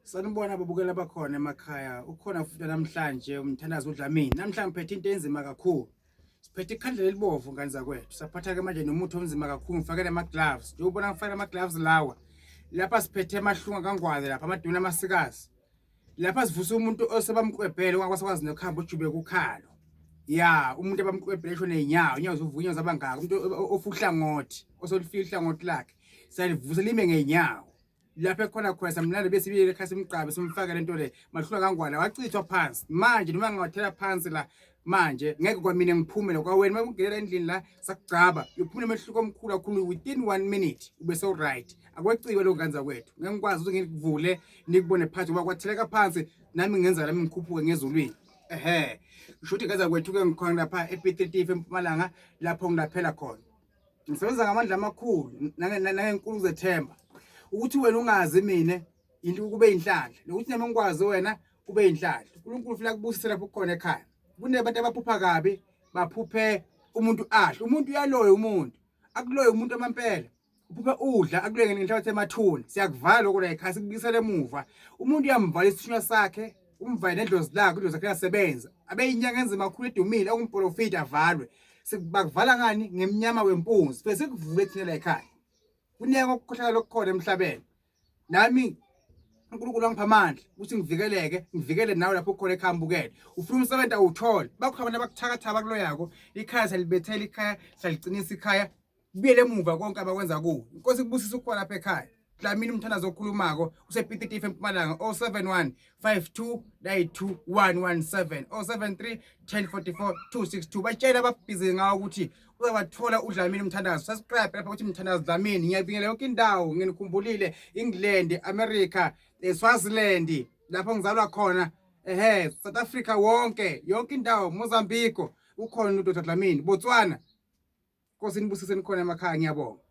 Sanibona ababukeli abakhona emakhaya. Ukhona futhi namhlanje umthandazo uDlamini. Namhlanje ngiphethe into enzima kakhulu. Siphethe ikhandlela elibovu ngani zakwethu. Saphatha ke manje nomuthi omzima kakhulu ngifakele ama gloves. Njengoba ngifakele ama gloves lawa. Lapha siphethe amahlunga kangwazi lapha amaduna amasikazi. Lapha sivusa umuntu osebamqwebhele ongakwazi nokuhamba ujube kukhalo. Ya, umuntu abamqwebhele esho nenyawo, inyawo zivunywa zabangaka. Umuntu ofuhla ngothi, osolifihla ngothi lakhe. Salivusa lime ngenyawo. Lapha khona khona samlanda bese ibile ekhaya simgqabe simfaka lento le mahlula kangwana wachithwa phansi manje noma ngiwathela phansi la manje ngeke kwamina ngiphume lokwa wena makungelela endlini la sakugcaba uphumule emehluko omkhulu kakhulu within 1 minute ube so right akweciwe lo nganza kwethu ngeke ngikwazi ukuthi ngikuvule nikubone phansi ngoba kwatheleka phansi nami ngenza lami ngikhuphuke ngezulwini ngisho ukuthi ngaza kwethu ke ngikhona lapha ePitritief eMpumalanga lapho ngilaphela khona ngisebenza ngamandla amakhulu nangenkulu zethemba ukuthi wena ungazi mina into kube inhlanhla nokuthi nami ngikwazi wena kube inhlanhla uNkulunkulu ufuna kubusise lapho khona ekhaya kunebantu abaphupha kabi baphuphe umuntu ahle umuntu uyaloya umuntu akuloya umuntu amampela uphuphe udla akuloye ngenhlabathi emathuni siyakuvala lokho la ekhaya sikubisele emuva umuntu uyamvala isithunywa sakhe umvale nedlozi lakhe indlozi yakhe yasebenza abe inyanga enzima kakhulu edumile okumprofit avalwe sibakuvala ngani ngemnyama wempunzi bese kuvule thina la ekhaya kuneke ukukhohlakala lokukhona emhlabeni nami uNkulunkulu wangipha amandla ukuthi ngivikele nawe lapho khona ekhambukele ufuna umsebenzi awuthola bakhona abakuthakatha abakuloyako ikhaya salibethela ikhaya salicinisa ikhaya kubiyele emuva konke abakwenza kuwo inkosi kubusisa ukukhona lapha ekhaya Dlamini umthandazo okhulumako usePitritief eMpumalanga 071 5292 117 073 1044 262 batshela ababhizi ngawo ukuthi uzabathola uDlamini umthandazo subscribe lapha ukuthi umthandazo Dlamini ngiyabingelela yonke indawo nginikhumbulile England America Swaziland lapho ngizalwa khona South Africa wonke yonke indawo Mozambique ukhona uDr Dlamini Botswana Nkosi nibusise nikhona emakhaya ngiyabonga.